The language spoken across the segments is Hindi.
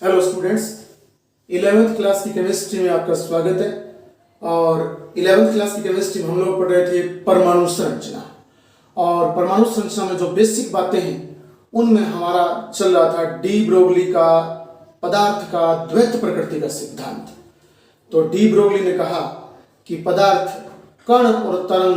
हेलो स्टूडेंट्स, 11th क्लास की केमिस्ट्री में आपका स्वागत है। और 11th क्लास की केमिस्ट्री में हम लोग पढ़ रहे थे परमाणु संरचना। और परमाणु संरचना में जो बेसिक बातें हैं उनमें हमारा चल रहा था डी ब्रोगली का पदार्थ का द्वैत प्रकृति का सिद्धांत। तो डी ब्रोगली ने कहा कि पदार्थ कण और तरंग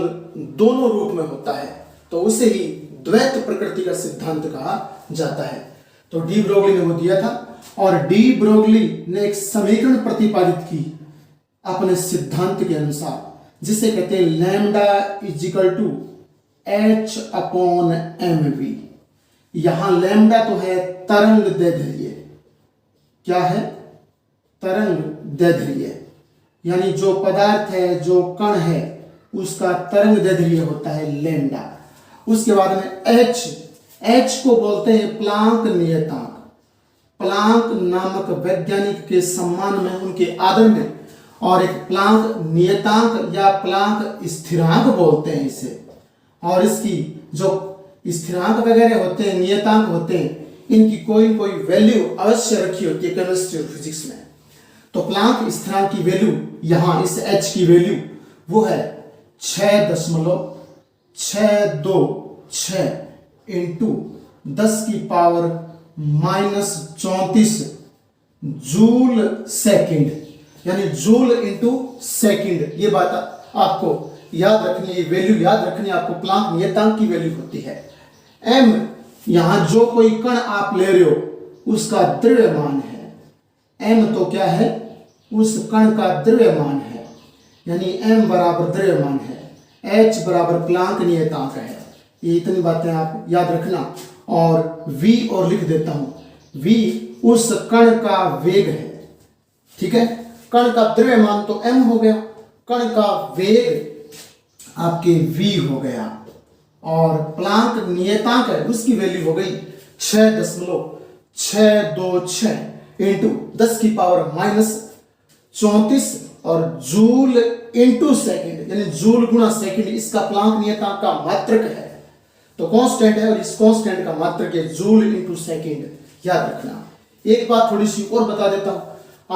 दोनों रूप में होता है, तो उसे ही द्वैत प्रकृति का सिद्धांत कहा जाता है। तो डी ब्रोगली ने वो दिया था और डी ब्रोगली ने एक समीकरण प्रतिपादित की अपने सिद्धांत के अनुसार, जिसे कहते हैं lambda is equal to h upon m v. यहां लैम्डा तो है तरंग दैर्ध्य। क्या है? तरंग दैर्ध्य, यानी जो पदार्थ है, जो कण है, उसका तरंग दैर्ध्य होता है लैम्डा। उसके बाद में एच को बोलते हैं प्लांक नियतांक। प्लांक नामक वैज्ञानिक के सम्मान में, उनके आदर में, और एक प्लांक नियतांक या प्लांक स्थिरांक बोलते हैं इसे। और इसकी जो स्थिरांक वगैरह होते हैं, नियतांक होते हैं, इनकी कोई न कोई वैल्यू अवश्य रखी होती है केमिस्ट्री और फिजिक्स में। तो प्लांक स्थिरांक की वैल्यू यहां इस एच की वैल्यू वो है 6.626 इंटू 10 की पावर -34 जूल सेकंड, यानी जूल इंटू सेकंड। ये बात आपको याद रखनी है, वैल्यू याद रखनी है आपको। प्लांक नियतांक की वैल्यू होती है m। यहां जो कोई कण आप ले रहे हो उसका द्रव्यमान है। m तो क्या है? उस कण का द्रव्यमान है, यानी m बराबर द्रव्यमान है, h बराबर प्लांक नियतांक है। ये इतनी बातें आप याद रखना। और v और लिख देता हूं, v उस कण का वेग है। ठीक है, कण का द्रव्यमान तो m हो गया, कण का वेग आपके v हो गया, और प्लांक नियतांक है उसकी वैल्यू हो गई 6.626 इंटू 10 की पावर -34 और जूल इंटू सेकेंड, यानी जूल गुणा सेकेंड इसका प्लांक नियतांक का मात्रक है। तो कांस्टेंट है और इस कांस्टेंट का मात्रक है जूल इंटू सेकेंड, याद रखना। एक बात थोड़ी सी और बता देता हूं,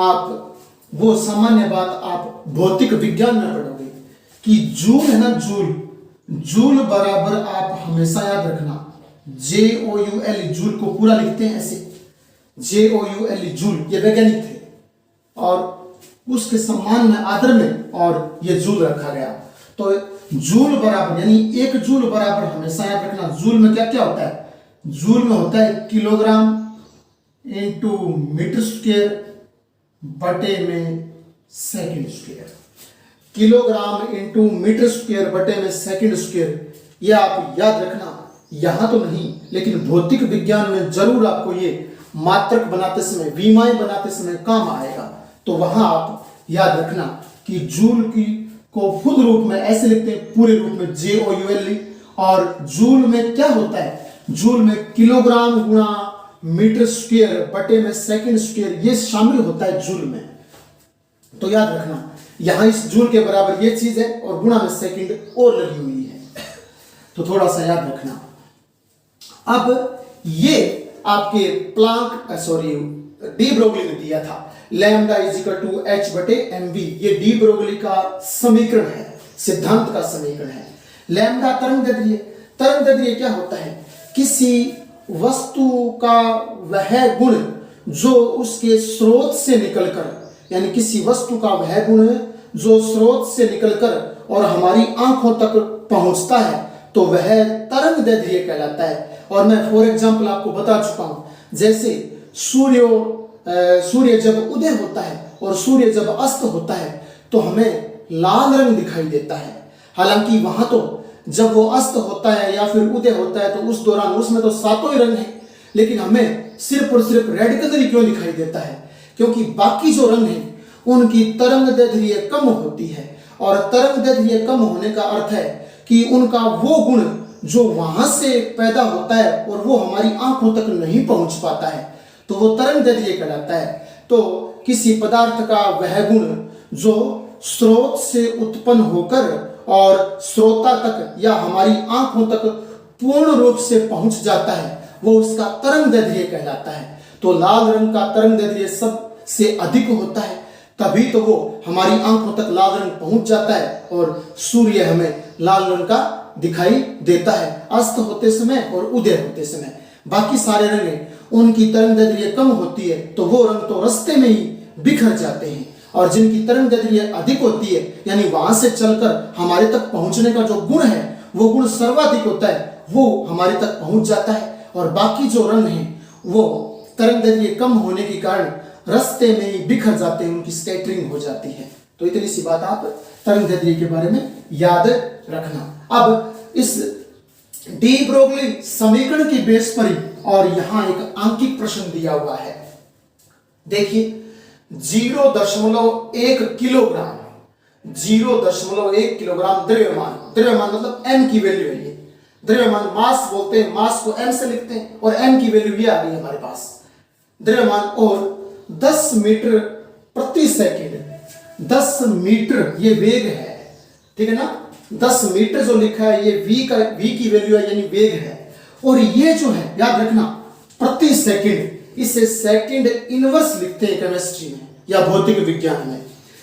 आप वो सामान्य बात आप भौतिक विज्ञान में पढ़ोगे कि जूल है ना, जूल बराबर आप हमेशा याद रखना JOUL, जूल को पूरा लिखते हैं ऐसे JOUL, जूल। ये वैज्ञानिक थे और उसके सम्मान में, आदर में, और ये जूल रखा गया। तो जूल बराबर, यानी 1 जूल बराबर हमेशा याद रखना, जूल में क्या क्या होता है? जूल में होता है किलोग्राम इंटू मीटर स्क्वायर बटे में second square. Kilogram into metre square बटे में सेकंड स्क्वायर, ये आप याद रखना। यहां तो नहीं, लेकिन भौतिक विज्ञान में जरूर आपको ये मात्रक बनाते समय, विमाएं बनाते समय काम आएगा। तो वहां आप याद रखना कि जूल की को खुद रूप में ऐसे लिखते हैं, पूरे रूप में JOUL। और जूल में क्या होता है? जूल में किलोग्राम गुणा मीटर स्क्वायर बटे में सेकंड स्क्वायर, ये शामिल होता है जूल में। तो याद रखना, यहां इस जूल के बराबर ये चीज है और गुणा में सेकंड और लगी हुई है, तो थोड़ा सा याद रखना। अब ये आपके डी ब्रोगली ने दिया था लैम्डा इजिकल टू एच बटे एम वी। ये डी ब्रोगली का समीकरण है, सिद्धांत का समीकरण है। लैम्डा तरंग दैर्ध्य। तरंग दैर्ध्य क्या होता है? किसी वस्तु का वह गुण जो उसके स्रोत से निकलकर, यानी किसी वस्तु का वह गुण जो स्रोत से निकलकर और हमारी आंखों तक पहुंचता है, तो वह तरंग दैर्ध्य कहलाता है। और मैं फॉर एग्जांपल आपको बता चुका हूं, जैसे सूर्य जब उदय होता है और सूर्य जब अस्त होता है तो हमें लाल रंग दिखाई देता है। हालांकि वहां तो जब वो अस्त होता है या फिर उदय होता है तो उस दौरान उसमें तो सातों ही रंग हैं, लेकिन हमें सिर्फ और सिर्फ रेड कलर ही क्यों दिखाई देता है? क्योंकि बाकी जो रंग हैं उनकी तरंग दैर्ध्य कम होती है। और तरंग दैर्ध्य कम होने का अर्थ है कि उनका वो गुण जो वहां से पैदा होता है और वो हमारी आंखों तक नहीं पहुंच पाता है, तो वो तरंग दैर्ध्य कहलाता है। तो किसी पदार्थ का वह गुण जो स्रोत से उत्पन्न होकर और श्रोता तक या हमारी आंखों तक पूर्ण रूप से पहुंच जाता है, वो उसका तरंग दैर्ध्य कहलाता है। तो लाल रंग का तरंगदैर्ध्य सबसे अधिक होता है, तभी तो वो हमारी आंखों तक लाल रंग पहुंच जाता है और सूर्य हमें लाल रंग का दिखाई देता है अस्त होते समय और उदय होते समय। बाकी सारे रंग उनकी तरंगदैर्ध्य कम होती है तो वो रंग तो रास्ते में ही बिखर जाते हैं, और जिनकी तरंगदैर्ध्य अधिक होती है यानी वहां से चलकर हमारे तक पहुंचने का जो गुण है वो गुण सर्वाधिक होता है, वो हमारे तक पहुंच जाता है। और बाकी जो रंग हैं वो तरंगदैर्ध्य कम होने के कारण रास्ते में ही बिखर जाते हैं, उनकी स्कैटरिंग हो जाती है। तो इतनी सी बात आप तरंगदैर्ध्य के बारे में याद रखना। अब इस डी ब्रोगली समीकरण की बेस पर ही और यहां एक आंकिक प्रश्न दिया हुआ है। देखिए 0.1 किलोग्राम 0.1 किलोग्राम द्रव्यमान, द्रव्यमान मतलब m की वैल्यू है, ये द्रव्यमान मास बोलते हैं, मास को m से लिखते हैं और m की वैल्यू ये आ गई हमारे पास द्रव्यमान। और 10 मीटर प्रति सेकंड, 10 मीटर ये वेग है, ठीक है ना। 10 मीटर जो लिखा है ये v की वैल्यू है यानी वेग है, और ये जो है याद रखना प्रति सेकंड, इसे सेकंड इनवर्स लिखते हैं केमिस्ट्री में या भौतिक विज्ञान में,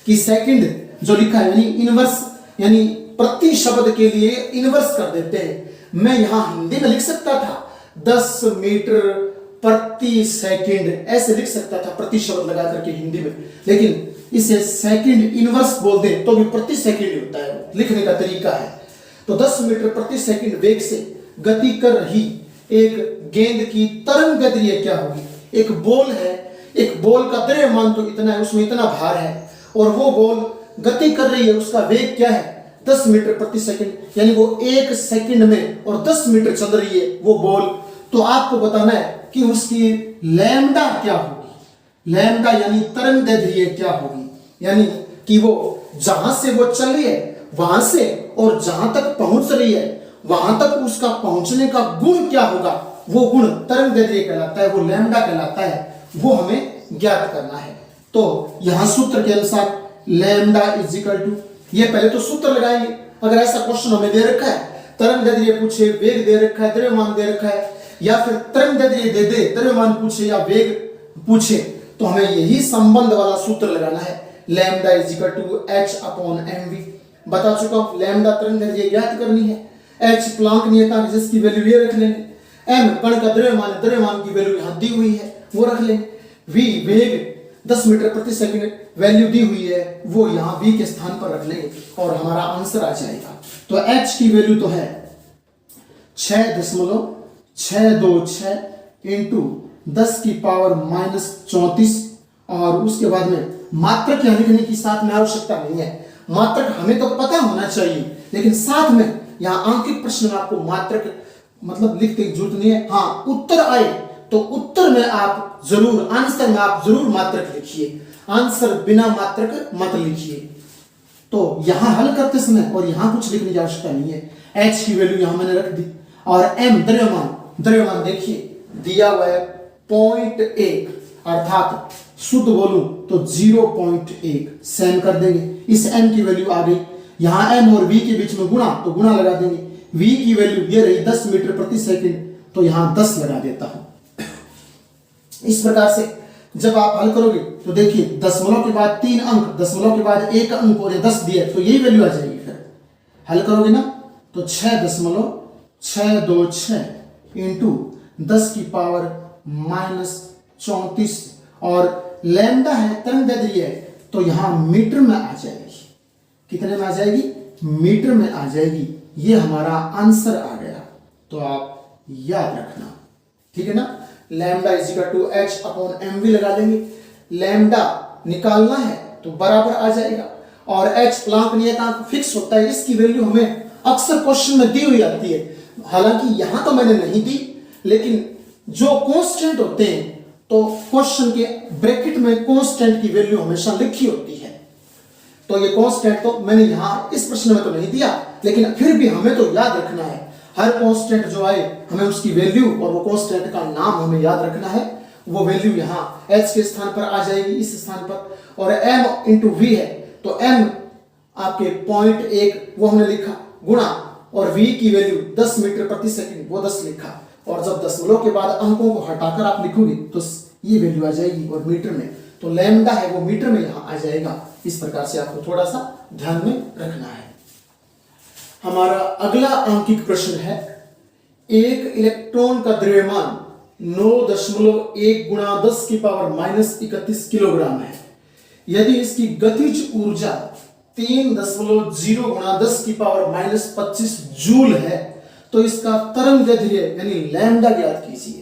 कि सेकंड जो लिखा है यानी इनवर्स यानी प्रति शब्द के लिए इनवर्स कर देते हैं। मैं यहां हिंदी में लिख सकता था 10 मीटर प्रति सेकंड, ऐसे लिख सकता था प्रति शब्द लगा करके हिंदी में, लेकिन इसे सेकंड इनवर्स बोल दे तो भी प्रति सेकंड ही होता है, लिखने का तरीका है। तो 10 मीटर प्रति सेकंड वेग से गति कर रही एक गेंद की तरंगदैर्ध्य क्या होगी। एक बॉल है, एक बॉल का द्रव्यमान तो इतना है, उसमें इतना भार है, और वो बॉल गति कर रही है, उसका वेग क्या है 10 मीटर प्रति सेकंड, यानी वो 1 सेकंड में और 10 मीटर चल रही है वो बॉल। तो आपको बताना है कि उसकी लैम्डा क्या होगी, लैम्डा यानी तरंगदैर्ध्य क्या होगी, यानी कि वो जहां से वो चल रही है वहां से और जहां तक पहुंच रही है वहां तक उसका पहुंचने का गुण क्या होगा, वो गुण तरंगदैर्ध्य कहलाता है, वो लैम्डा कहलाता है, वो हमें ज्ञात करना है। तो यहां सूत्र के अनुसार लैम्डा इज इक्वल टू, ये पहले तो सूत्र लगाएंगे। अगर ऐसा क्वेश्चन हमें दे रखा है, तरंगदैर्ध्य पूछे, वेग दे रखा है, द्रव्यमान दे रखा है, या फिर तरंगदैर्ध्य दे दे, द्रव्यमान पूछे या वेग पूछे, तो हमें यही संबंध वाला सूत्र लगाना है, lambda is equal to h upon mv। बता चुका हूं लैम्डा तरंगदैर्ध्य ज्ञात करनी है, h प्लांक नियतांक जिसकी वैल्यू ये रख लेंगे, m कण का द्रव्यमान, द्रव्यमान की वैल्यू यहां दी हुई है वो रख लेंगे, v वेग 10 मीटर प्रति सेकंड वैल्यू दी हुई है वो यहां v के स्थान पर रख लेंगे और हमारा आंसर आ जाएगा। तो h की वैल्यू तो है 6.626 इंटू 10 की पावर -34, और उसके बाद में मात्रक यहां लिखने की साथ में आवश्यकता नहीं है, मात्रक हमें तो पता होना चाहिए, लेकिन साथ में यहां आंकिक प्रश्न में आपको मात्रक मतलब लिखने की जरूरत नहीं है। हाँ उत्तर आए तो उत्तर में आप जरूर, आंसर में आप जरूर मात्रक लिखिए, आंसर बिना मात्रक मत लिखिए। तो यहां हल करते समय और यहां कुछ लिखने की आवश्यकता नहीं है, h की वैल्यू यहां मैंने रख दी, और m द्रव्यमान, द्रव्यमान देखिए दिया हुआ है 0.1, अर्थात शुद्ध बोलूं तो 0.1 सेम कर देंगे, इस m की वैल्यू आ गई, यहां m और v के बीच में गुणा तो गुणा लगा देंगे, v की वैल्यू ये रही 10 मीटर प्रति सेकंड, तो यहां 10 लगा देता हूं। इस प्रकार से जब आप हल करोगे तो देखिए दशमलव के बाद 3 अंक, दशमलव के बाद 1 अंक और ये 10 दिया तो यही वैल्यू आ जाएगी। फिर हल करोगे ना तो 6.626 इंटू 10 की पावर -34, और लैम्डा है तरंगदैर्ध्य है तो यहां मीटर में आ जाएगी, कितने में आ जाएगी, मीटर में आ जाएगी, ये हमारा आंसर आ गया। तो आप याद रखना, ठीक है ना, lambda is equal to h upon mv लगा देंगे, लैम्डा निकालना है तो बराबर आ जाएगा, और h प्लांक नियतांक फिक्स होता है, इसकी वैल्यू हमें अक्सर क्वेश्चन में दी हुई आती है, हालांकि यहां तो मैंने नहीं दी, लेकिन जो कांस्टेंट होते हैं तो क्वेश्चन के ब्रैकेट में कांस्टेंट की वैल्यू हमेशा लिखी होती है, तो ये कांस्टेंट तो मैंने यहां इस प्रश्न में तो नहीं दिया, लेकिन फिर भी हमें तो याद रखना है, हर कांस्टेंट जो आए हमें उसकी वैल्यू और वो कांस्टेंट का नाम हमें याद रखना है, वो वैल्यू यहां h के स्थान पर आ जाएगी इस स्थान पर, और m इंटू v है तो m आपके 0.1 वो हमने लिखा गुणा, और v की वैल्यू 10 मीटर प्रति सेकंड वो 10 लिखा, और जब दशमलव के बाद अंकों को हटाकर आप लिखोगे तो ये वैल्यू आ जाएगी, और मीटर में तो लैम्डा है वो मीटर में यहाँ आ जाएगा। इस प्रकार से आपको थोड़ा सा ध्यान में रखना है। हमारा अगला अंकिक प्रश्न है, एक इलेक्ट्रॉन का द्रव्यमान 9.1 गुणा 10 की पावर -31 किलोग्राम है। यदि इसकी गतिज ऊर्जा 3.0 गुणा 10 की पावर -25 जूल है तो इसका तरंगदैर्ध्य यानी लैम्डा ज्ञात कीजिए।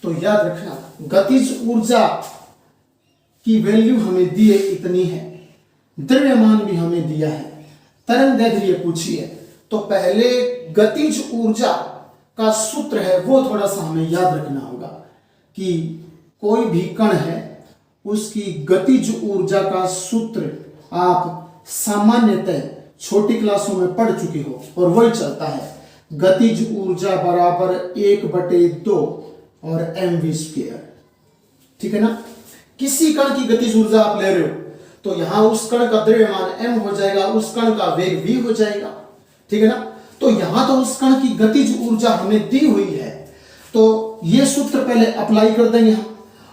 तो याद रखना, गतिज ऊर्जा की वैल्यू हमें दी है इतनी है, द्रव्यमान भी हमें दिया है, तरंगदैर्ध्य पूछी है। तो पहले गतिज ऊर्जा का सूत्र है वो थोड़ा सा हमें याद रखना होगा कि कोई भी कण है उसकी गतिज ऊर्जा का सूत्र आप सामान्यतः छोटी क्लासों में पढ़ चुके हो और वही चलता है, गतिज ऊर्जा बराबर 1/2 और mv²। ठीक है ना। किसी कण की गतिज ऊर्जा आप ले रहे हो तो यहां उस कण का द्रव्यमान m हो जाएगा, उस कण का वेग v हो जाएगा। ठीक है ना। तो यहां तो उस कण की गतिज ऊर्जा हमें दी हुई है, तो ये सूत्र पहले अप्लाई कर देंगे हम।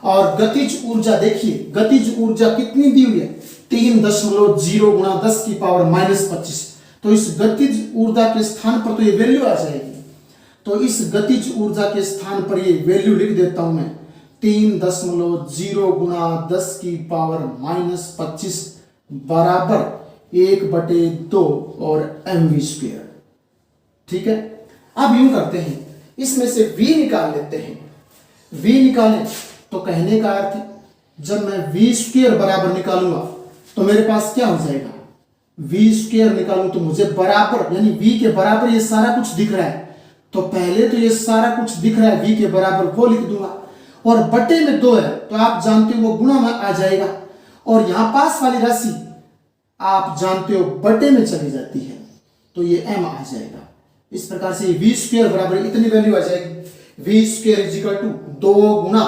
और गतिज ऊर्जा देखिए, गतिज ऊर्जा कितनी दी हुई है, 3.0 गुणा 10 की पावर -25। तो इस गतिज ऊर्जा के स्थान पर तो ये वैल्यू आ जाएगी। तो इस गतिज ऊर्जा के स्थान पर ये वैल्यू लिख देता हूं मैं, 3.0 गुणा 10 की पावर -25 बराबर 1/2 और mv²। ठीक है। अब यूं करते हैं, इसमें से v निकाल लेते हैं। v निकालें तो कहने का अर्थ, जब मैं v² बराबर निकालूंगा तो मेरे पास क्या हो जाएगा, v² निकालूं तो मुझे बराबर यानी v के बराबर ये सारा कुछ दिख रहा है, तो पहले तो ये सारा कुछ दिख रहा है v के बराबर वो लिख दूंगा, और बटे में 2 है तो आप जानते हो वो गुणा में आ जाएगा, और यहां पास वाली राशि आप जानते हो बटे में चली जाती है तो ये m आ जाएगा। इस प्रकार से v² बराबर इतनी वैल्यू आ जाएगी, v² 2 गुणा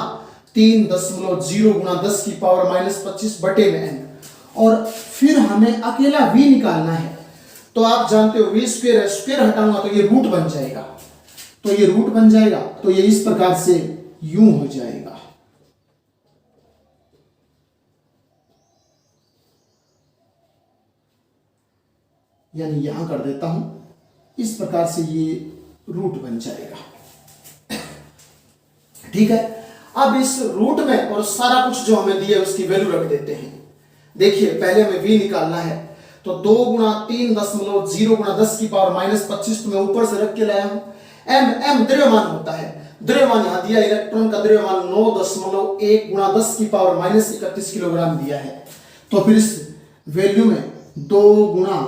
3.0 गुणा 10 की पावर -25 बटे में m। और फिर हमें अकेला v निकालना है, तो आप जानते हो v² है, स्क्वायर हटाऊंगा तो ये रूट बन जाएगा, तो ये रूट बन जाएगा, तो ये इस प्रकार से यूं हो जाएगा। यानी यहां कर देता हूं, इस प्रकार से ये रूट बन जाएगा। ठीक है। अब इस रूट में और सारा कुछ जो हमें दिया उसकी वैल्यू रख देते हैं। देखिए पहले हमें v निकालना है, तो 2 गुणा 3.0 गुणा 10 की पावर -25 तो मैं ऊपर से रख के लाया हूं। m द्रव्यमान होता है, द्रव्यमान यहां दिया, इलेक्ट्रॉन का द्रव्यमान 9.1 गुणा 10 की पावर -31 किलोग्राम दिया है। तो फिर इस वैल्यू में 2 गुणा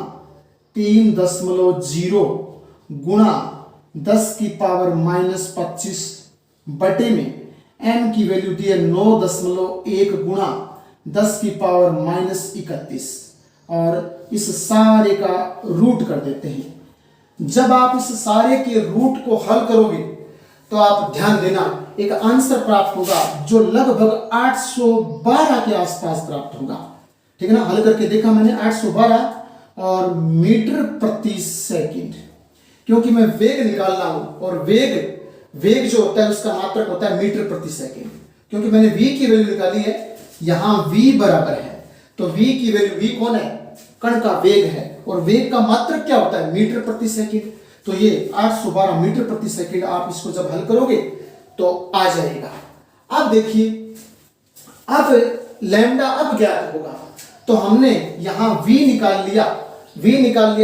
3.0 गुणा 10 की पावर -25 बटे में m की वैल्यू दी है 9.1 गुणा 10 की पावर -31, और इस सारे का रूट कर देते हैं। जब आप इस सारे के रूट को हल करोगे तो आप ध्यान देना एक आंसर प्राप्त होगा जो लगभग 812 के आसपास प्राप्त होगा। ठीक है ना। हल करके देखा मैंने 812 और मीटर प्रति सेकंड, क्योंकि मैं वेग निकाल रहा हूं और वेग जो होता है उसका मात्रक होता है मीटर प्रति सेकंड। क्योंकि मैंने v की वैल्यू निकाली है, यहां v बराबर है, तो v की वैल्यू, v कौन है, कण का वेग है, और वेग का मात्रक क्या होता है, मीटर प्रति सेकंड। तो ये 812 मीटर प्रति सेकंड, आप इसको जब हल करोगे तो आ जाएगा। अब देखिए, अब लैम्डा अब ज्ञात होगा, तो हमने यहां v निकाल लिया,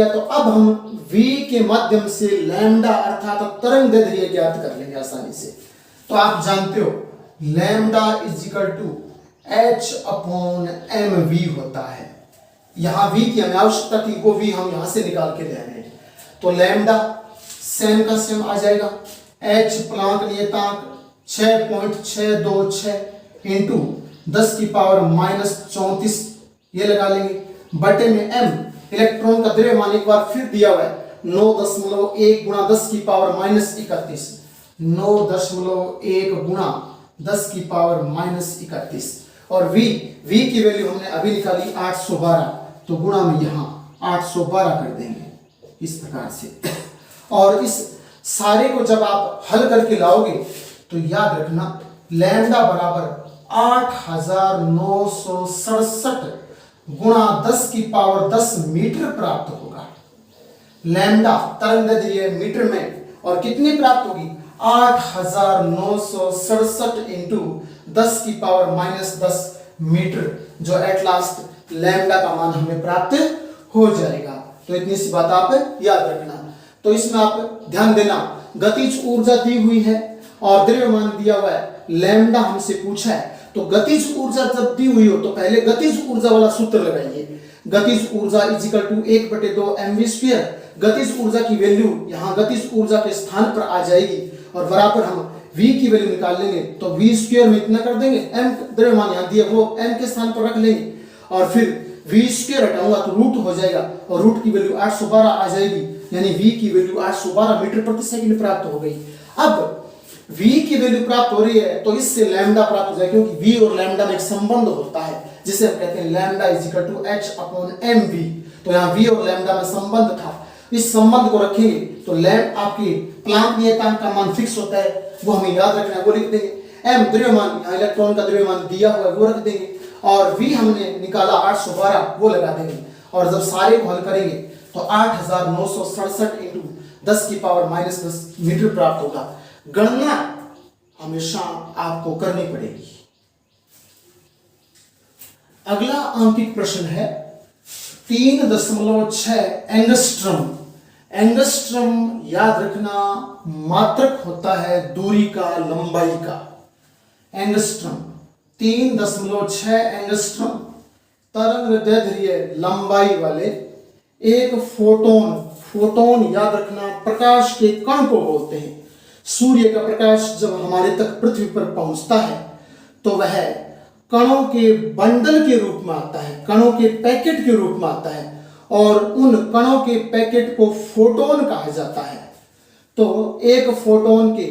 तो अब हम v के माध्यम से लैम्डा अर्थात तरंगदैर्ध्य ज्ञात कर लेंगे आसानी से। तो आप जानते हो लैम्डा h/mv होता है। यहां v की हमें आवश्यकता थी, वो v हम यहां से निकाल के ले आए। तो लैम्डा सेम का सेम आ जाएगा, h प्लांक नियतांक 6.626 इंटू 10 की पावर -34 ये लगा लेंगे, बटे में m इलेक्ट्रॉन का द्रव्यमान एक बार फिर दिया हुआ है 9.1 गुणा 10 की पावर -31, 9.1 गुणा 10 की पावर -31, और v की वैल्यू हमने अभी निकाली 812, तो गुणा में यहां 812 कर देंगे इस प्रकार से। और इस सारे को जब आप हल करके लाओगे तो याद रखना लैम्डा बराबर 8967 गुणा 10 की पावर 10 मीटर प्राप्त होगा। लैम्डा तरंगदैर्घ्य मीटर में और कितनी प्राप्त होगी 8967 इंटू 10 की पावर -10 मीटर, जो एट लास्ट लैम्डा का मान हमें प्राप्त हो जाएगा। तो इतनी सी बात आप याद रखना। तो इसमें आप ध्यान देना, गतिज ऊर्जा दी हुई है और द्रव्यमान दिया हुआ है, लैम्डा हमसे पूछा है। तो गतिज ऊर्जा जब दी हुई हो तो पहले गतिज ऊर्जा वाला सूत्र लगाइए। गतिज ऊर्जा इक्वल टू 1/2 mv²। गतिज ऊर्जा की वैल्यू यहाँ गतिज ऊर्जा के स्थान पर आ जाएगी और बराबर हम v की वैल्यू निकाल लेंगे तो v² में इतना कर देंगे, m द्रव्यमान यहाँ दिया वो m के स्थान पर रख लेंगे और फिर v² हटाऊंगा तो रूट हो जाएगा और रूट की वैल्यू 812 आ जाएगी, यानी v की वैल्यू 812 मीटर प्रति सेकंड प्राप्त हो गई। अब v की वैल्यू प्राप्त हो रही है तो इससे लैम्डा प्राप्त हो जाएगा, क्योंकि v और लैम्डा में एक संबंध होता है जिसे हम कहते हैं लैम्डा इक्वल टू h/mv। तो यहाँ v और लैम्डा में संबंध था, इस संबंध को रखेंगे तो आपकी प्लांक नियतांक का मान फिक्स होता है, वो हमें याद रखना है, वो लिख देंगे। m द्रव्यमान, यहाँ इलेक्ट्रॉन का द्रव्यमान दिया हुआ है वो रख देंगे और v हमने निकाला 812 वो लगा देंगे और जब सारे को हल करेंगे तो 8967 इंटू 10 की पावर -10 मीटर प्राप्त होगा। गणना हमेशा आपको करनी पड़ेगी। अगला अंकित प्रश्न है 3.6 एंगस्ट्रम। एंगस्ट्रम याद रखना मात्रक होता है दूरी का, लंबाई का। एंगस्ट्रम 3.6 एंगस्ट्रम तरंगदैर्घ्य लंबाई वाले एक फोटोन, फोटोन याद रखना प्रकाश के कण को बोलते हैं। सूर्य का प्रकाश जब हमारे तक पृथ्वी पर पहुंचता है तो वह कणों के बंडल के रूप में आता है, कणों के पैकेट के रूप में आता है और उन कणों के पैकेट को फोटोन कहा जाता है। तो एक फोटोन के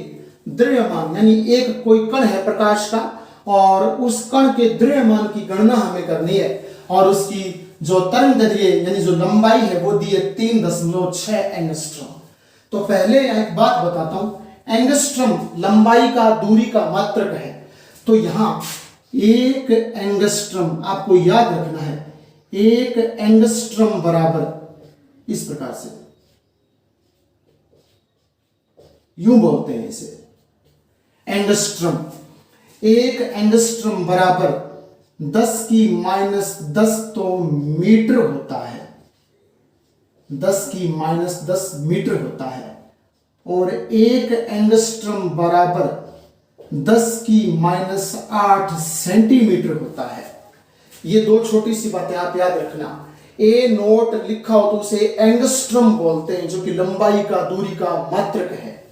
द्रव्यमान यानी एक कोई कण है प्रकाश का और उस कण के द्रव्यमान की गणना हमें करनी है और उसकी जो तरंगदैर्घ्य यानी जो लंबाई है वो दी है 3.6 एंगस्ट्रॉम। तो पहले एक बात बताता हूं, एंगस्ट्रॉम लंबाई का, दूरी का मात्रक है। तो यहां एक एंगस्ट्रॉम आपको याद रखना है, एक एंगस्ट्रॉम बराबर इस प्रकार से यूं बोलते हैं इसे एंगस्ट्रॉम। एक एंगस्ट्रॉम बराबर 10 की -10 तो मीटर होता है, 10 की -10 मीटर होता है और एक एंगस्ट्रॉम बराबर 10 की -8 सेंटीमीटर होता है। ये दो छोटी सी बातें आप याद रखना। ए नोट लिखा हो तो उसे एंगस्ट्रॉम बोलते हैं जो कि लंबाई का, दूरी का मात्रक है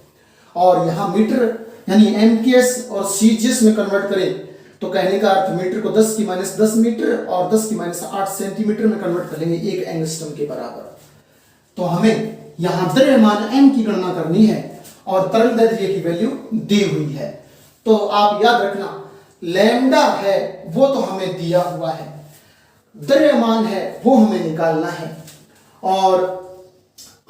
और यहां मीटर यानी एमकेएस और सीजीएस में कन्वर्ट करें तो कहने का अर्थ मीटर को 10 की -10 मीटर और 10 की -8 सेंटीमीटर में कन्वर्ट कर लेंगे एक एंगस्ट्रॉम के बराबर। तो हमें यहां द्रव्यमान m की गणना करनी है और तरंगदैर्घ्य की वैल्यू दी हुई है। तो आप याद रखना लैम्डा है वो तो हमें दिया हुआ है, द्रव्यमान है वो हमें निकालना है और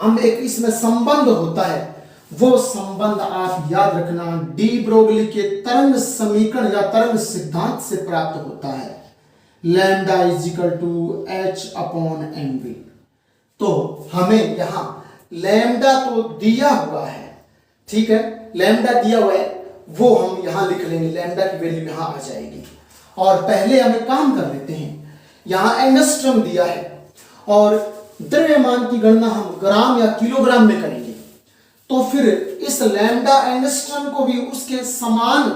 हम एक इसमें संबंध होता है, वो संबंध आप याद रखना डी ब्रोगली के तरंग समीकरण या तरंग सिद्धांत से प्राप्त होता है, लैम्डा h/mv। तो हमें यहां लैम्डा तो दिया हुआ है, ठीक है, लैम्डा दिया हुआ है वो हम यहां लिख लेंगे, लैम्डा की वैल्यू यहां आ जाएगी। और पहले हम एक काम कर लेते हैं, यहां एंगस्ट्रॉम दिया है और द्रव्यमान की गणना हम ग्राम या किलोग्राम में करेंगे। तो फिर इस लैम्डा एंगस्ट्रॉम को भी उसके समान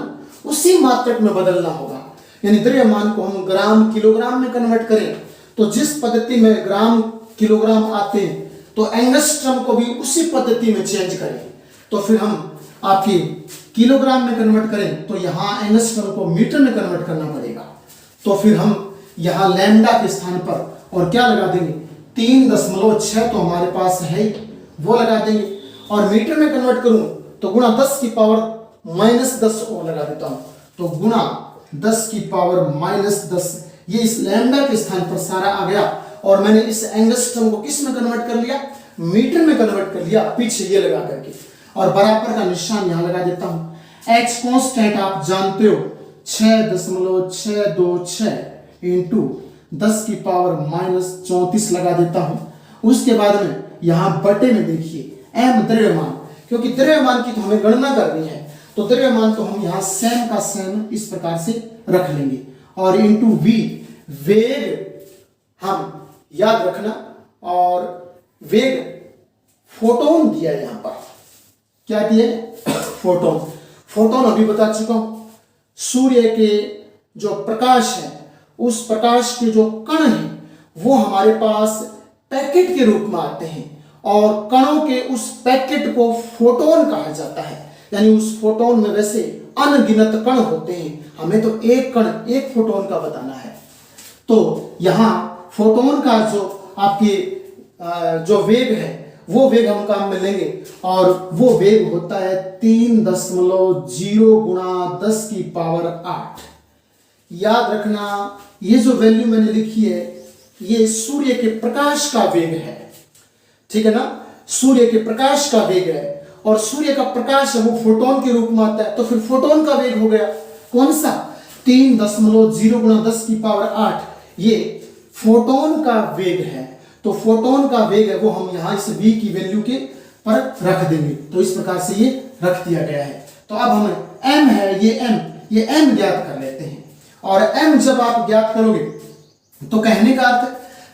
उसी मात्रक में बदलना होगा, यानी द्रव्यमान को हम ग्राम किलोग्राम में कन्वर्ट करें तो जिस पद्धति में ग्राम किलोग्राम आते हैं तो एंगस्ट्रॉम को भी उसी पद्धति में चेंज करें। तो फिर हम आपकी किलोग्राम में कन्वर्ट करें तो यहां एंगस्ट्रॉम को मीटर में कन्वर्ट करना पड़ेगा। तो फिर हम यहां लैम्डा के स्थान पर और क्या लगा देंगे 3.6 तो हमारे पास है वो लगा देंगे और मीटर में कन्वर्ट करूं तो गुणा 10 की पावर -10 और लगा देता हूं तो गुणा 10 की पावर -10 ये इस लैम्डा के स्थान पर सारा आ गया और मैंने इस एंगस्ट्रॉम को किस में कन्वर्ट कर लिया, मीटर में कन्वर्ट कर लिया पीछे ये लगा करके और बराबर का निशान यहां लगा देता हूं। x कांस्टेंट आप जानते हो 6.626 इंटू 10 की पावर -34 लगा देता हूं। उसके बाद में यहां बटे में देखिए m द्रव्यमान, क्योंकि द्रव्यमान की तो हमें गणना करनी है, तो द्रव्यमान तो हम यहां सेम का सेम इस प्रकार से रख लेंगे, और इंटू v वेग हम याद रखना, और वेग फोटोन दिया यहां पर, क्या दिया? फोटोन। फोटोन अभी बता चुका हूं, सूर्य के जो प्रकाश है उस प्रकाश के जो कण हैं वो हमारे पास पैकेट के रूप में आते हैं, और कणों के उस पैकेट को फोटोन कहा जाता है। यानी उस फोटोन में वैसे अनगिनत कण होते हैं, हमें तो एक कण एक फोटोन का बताना है। तो यहां फोटोन का जो आपके जो वेग है वो वेग हम काम में लेंगे, और वो वेग होता है 3.0 गुणा 10 की पावर 8। याद रखना ये जो वैल्यू मैंने लिखी है ये सूर्य के प्रकाश का वेग है, ठीक है ना? सूर्य के प्रकाश का वेग है, और सूर्य का प्रकाश है वो फोटोन के रूप में आता है, तो फिर फोटोन का वेग हो गया कौन सा? 3.0 गुणा 10 की पावर 8, ये फोटोन का वेग है। तो फोटोन का वेग है वो हम यहां इस v की वैल्यू के पर रख देंगे, तो इस प्रकार से ये रख दिया गया है। तो अब हमें m है, ये m ज्ञात कर लेते हैं, और m जब आप ज्ञात करोगे तो कहने का अर्थ,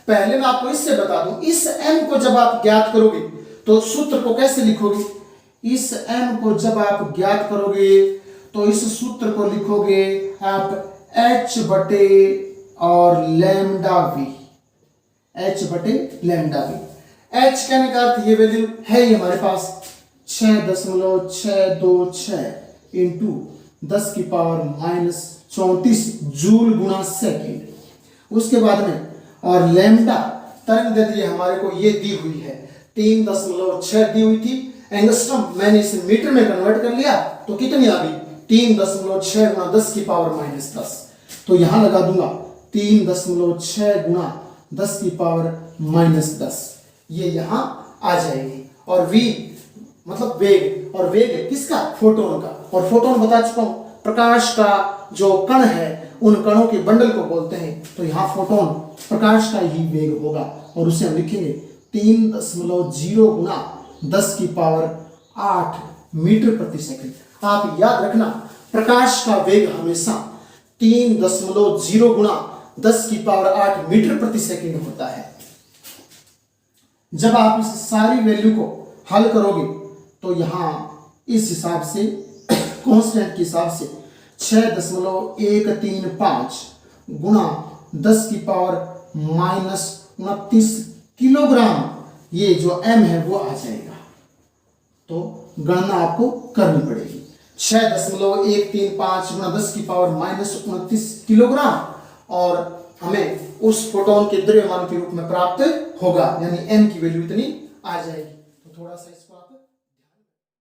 पहले मैं आपको इससे बता दूं, इस m को जब आप ज्ञात करोगे तो सूत्र को कैसे लिखोगे? इस m को जब आप ज्ञात करोगे तो इस सूत्र को लिखोगे आप h बटे और लैम्डा v, h बटे लैम्डा v। h कहने का अर्थ ये वैल्यू है ही हमारे पास 6.626 इंटू 10 की पावर -34 जूल गुणा सेकेंड। उसके बाद में और लैम्डा तरंग दैर्घ्य हमारे को ये दी हुई है 3.6 दी हुई थी, एंगस्ट्रॉम मैंने इसे मीटर में कन्वर्ट कर लिया, तो कितनी आ गई? 3.6 गुणा 10 की पावर -10। तो यहां लगा दूंगा 3.6 गुणा 10 की पावर -10, ये यहां आ जाएगी। और v मतलब वेग, और वेग किसका? फोटोन का। और फोटोन बता चुका हूं, प्रकाश का जो कण है उन कणों के बंडल को बोलते हैं, तो यहां फोटोन प्रकाश का ही वेग होगा, और उसे हम लिखेंगे 3.0 गुणा 10 की पावर 8 मीटर प्रति सेकंड। आप याद रखना प्रकाश का वेग हमेशा 3.0 गुणा 10 की पावर 8 मीटर प्रति सेकंड होता है। जब आप इस सारी वैल्यू को हल करोगे तो यहां इस हिसाब से कांस्टेंट के हिसाब से 6.135 गुणा 10 की पावर -29 किलोग्राम ये जो m है वो आ जाएगा। तो गणना आपको करनी पड़ेगी। 6.135 गुणा 10 की पावर -29 किलोग्राम, और हमें उस फोटोन के द्रव्यमान के रूप में प्राप्त होगा, यानी m की वैल्यू इतनी आ जाएगी। तो थोड़ा सा